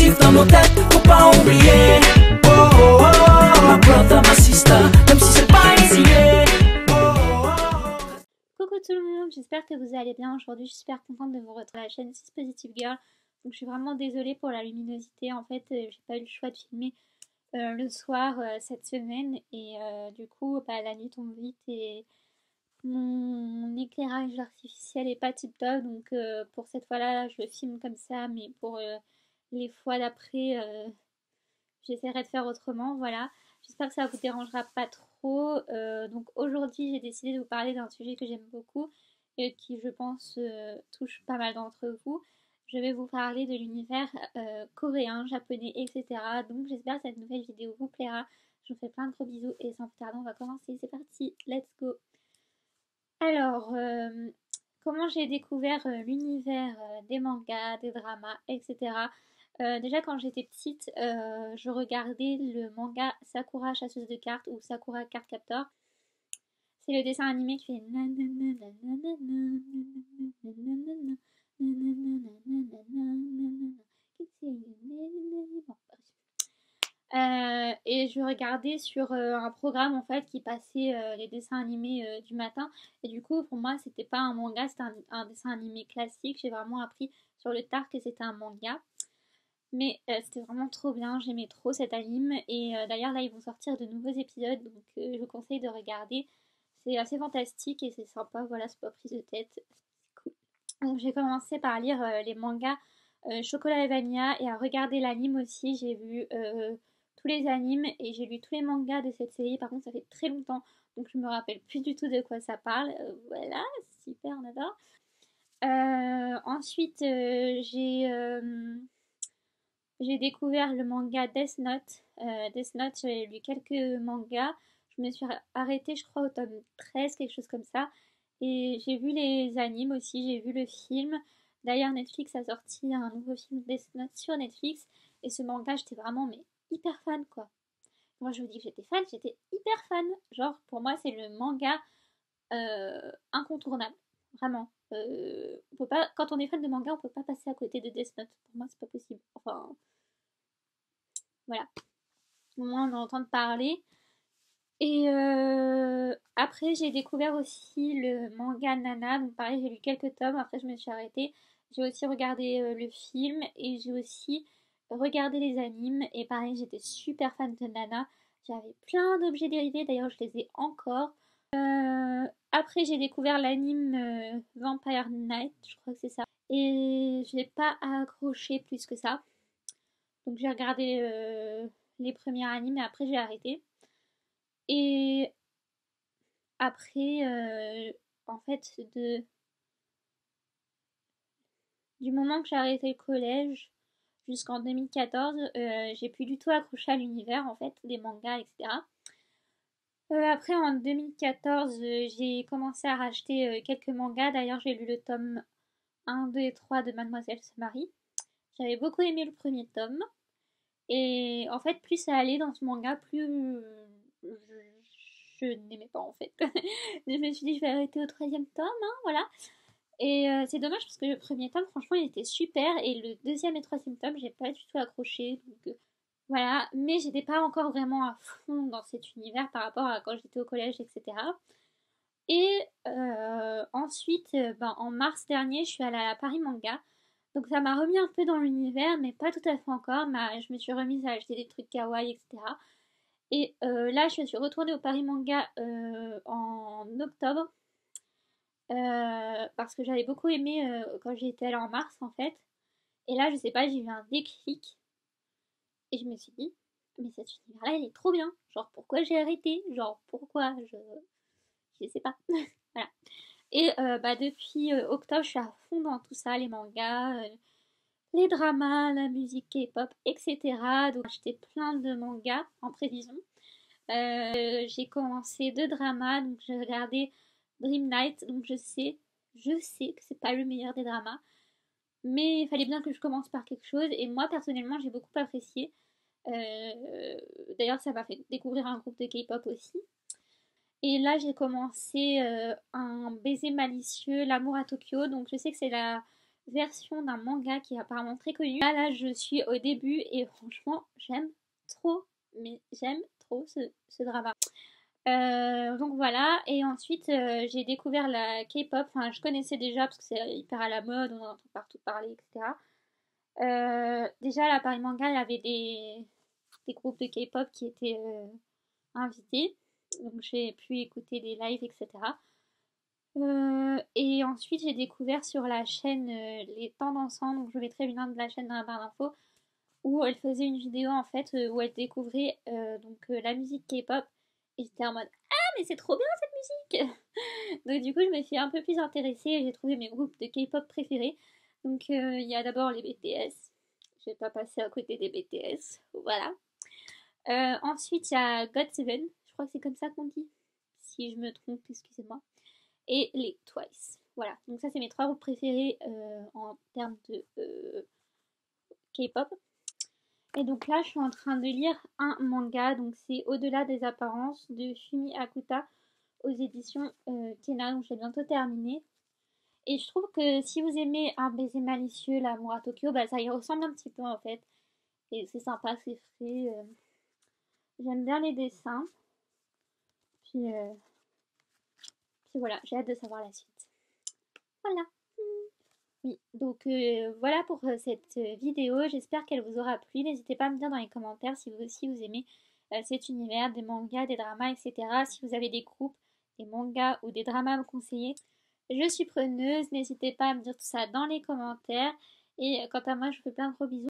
positif dans nos têtes, faut pas oublier. Oh oh oh, my brother, my sister, même si c'est pas easy. Oh oh oh. Coucou tout le monde, j'espère que vous allez bien. Aujourd'hui, je suis super contente de vous retrouver à la chaîne 6 Positive Girl. Donc je suis vraiment désolée pour la luminosité. En fait, j'ai pas eu le choix de filmer le soir cette semaine. Et du coup, la nuit tombe vite et mon éclairage artificiel est pas tip top. Donc pour cette fois-là, je le filme comme ça. Mais pour les fois d'après, j'essaierai de faire autrement. Voilà. J'espère que ça vous dérangera pas trop. Donc aujourd'hui, j'ai décidé de vous parler d'un sujet que j'aime beaucoup et qui, je pense, touche pas mal d'entre vous. Je vais vous parler de l'univers coréen, japonais, etc. Donc j'espère que cette nouvelle vidéo vous plaira. Je vous fais plein de gros bisous et sans plus tarder, on va commencer. C'est parti, let's go. Alors, comment j'ai découvert l'univers des mangas, des dramas, etc. Déjà quand j'étais petite, je regardais le manga Sakura chasseuse de cartes ou Sakura Card Captor. C'est le dessin animé qui fait et je regardais sur un programme en fait qui passait les dessins animés du matin. Et du coup, pour moi, c'était pas un manga, c'était un dessin animé classique. J'ai vraiment appris sur le tard que c'était un manga. Mais c'était vraiment trop bien, j'aimais trop cet anime. Et d'ailleurs, là, ils vont sortir de nouveaux épisodes, donc je vous conseille de regarder. C'est assez fantastique et c'est sympa, voilà, c'est pas prise de tête. C'est cool. Donc j'ai commencé par lire les mangas Chocolat et Vanilla et à regarder l'anime aussi. J'ai vu tous les animes et j'ai lu tous les mangas de cette série. Par contre, ça fait très longtemps, donc je me rappelle plus du tout de quoi ça parle. Voilà, super, on adore. Ensuite, j'ai découvert le manga Death Note. Death Note, j'ai lu quelques mangas. Je me suis arrêtée, je crois, au tome 13, quelque chose comme ça. Et j'ai vu les animes aussi, j'ai vu le film. D'ailleurs, Netflix a sorti un nouveau film Death Note sur Netflix. Et ce manga, j'étais vraiment mais hyper fan, quoi. Moi, je vous dis que j'étais fan, j'étais hyper fan. Genre, pour moi, c'est le manga incontournable. Vraiment. On peut pas, quand on est fan de manga, on peut pas passer à côté de Death Note. Pour moi, c'est pas possible. Enfin, voilà. Au moins, on en entend parler. Et après, j'ai découvert aussi le manga Nana. Donc, pareil, j'ai lu quelques tomes. Après, je me suis arrêtée. J'ai aussi regardé le film et j'ai aussi regardé les animes. Et pareil, j'étais super fan de Nana. J'avais plein d'objets dérivés. D'ailleurs, je les ai encore. Après, j'ai découvert l'anime Vampire Knight. Je crois que c'est ça. Et je n'ai pas accroché plus que ça. Donc, j'ai regardé les premiers animes et après, j'ai arrêté. Et après, en fait, du moment que j'ai arrêté le collège jusqu'en 2014, j'ai plus du tout accroché à l'univers, en fait, des mangas, etc. Après, en 2014, j'ai commencé à racheter quelques mangas. D'ailleurs, j'ai lu le tome 1, 2 et 3 de Mademoiselle se marie. J'avais beaucoup aimé le premier tome. Et en fait, plus ça allait dans ce manga, plus je n'aimais pas en fait. Je me suis dit, je vais arrêter au troisième tome, hein, voilà. Et c'est dommage parce que le premier tome, franchement, il était super. Et le deuxième et troisième tome, j'ai pas du tout accroché. Donc voilà. Mais j'étais pas encore vraiment à fond dans cet univers par rapport à quand j'étais au collège, etc. Et ensuite, en mars dernier, je suis allée à Paris Manga. Donc ça m'a remis un peu dans l'univers, mais pas tout à fait encore. Je me suis remise à acheter des trucs kawaii, etc. Et là, je suis retournée au Paris Manga en octobre. Parce que j'avais beaucoup aimé quand j'y étais allée en mars, en fait. Et là, je sais pas, j'ai eu un déclic. Et je me suis dit, mais cet univers-là, il est trop bien. Genre, pourquoi j'ai arrêté? Genre, pourquoi je sais pas. Voilà. Et depuis octobre, je suis à fond dans tout ça, les mangas, les dramas, la musique K-pop, etc. Donc j'ai acheté plein de mangas en prévision. J'ai commencé deux dramas, donc j'ai regardé Dream Night, donc je sais que c'est pas le meilleur des dramas, mais il fallait bien que je commence par quelque chose, et moi personnellement j'ai beaucoup apprécié. D'ailleurs ça m'a fait découvrir un groupe de K-pop aussi. Et là, j'ai commencé un baiser malicieux, l'amour à Tokyo. Donc, je sais que c'est version d'un manga qui est apparemment très connu. Là, je suis au début et franchement, j'aime trop, mais j'aime trop ce drama. Donc voilà, et ensuite j'ai découvert la K-pop, enfin je connaissais déjà parce que c'est hyper à la mode, on en entend partout parler, etc. Déjà là, Paris Manga, il y avait des groupes de K-pop qui étaient invités, donc j'ai pu écouter des lives, etc. Et ensuite j'ai découvert sur la chaîne Les Temps d'Ensemble, donc je mettrai le lien de la chaîne dans la barre d'infos, où elle faisait une vidéo en fait où elle découvrait la musique K-pop, et j'étais en mode ah mais c'est trop bien cette musique. Donc du coup je me suis un peu plus intéressée et j'ai trouvé mes groupes de K-pop préférés. Donc il y a d'abord les BTS, je vais pas passer à côté des BTS, voilà. Ensuite il y a GOT7, je crois que c'est comme ça qu'on dit, si je me trompe excusez-moi, et les Twice. Voilà, donc ça c'est mes 3 groupes préférés en termes de K-pop. Et donc là, je suis en train de lire un manga, donc c'est Au-delà des apparences de Fumi Akuta aux éditions Kena, donc je vais bientôt terminer. Et je trouve que si vous aimez Un baiser malicieux, L'amour à Tokyo, bah ça y ressemble un petit peu en fait. Et c'est sympa, c'est frais. J'aime bien les dessins. Puis voilà, j'ai hâte de savoir la suite. Voilà. Oui, donc voilà pour cette vidéo. J'espère qu'elle vous aura plu. N'hésitez pas à me dire dans les commentaires si vous aussi vous aimez cet univers, des mangas, des dramas, etc. Si vous avez des groupes, des mangas ou des dramas à me conseiller, je suis preneuse. N'hésitez pas à me dire tout ça dans les commentaires. Et quant à moi, je vous fais plein de gros bisous.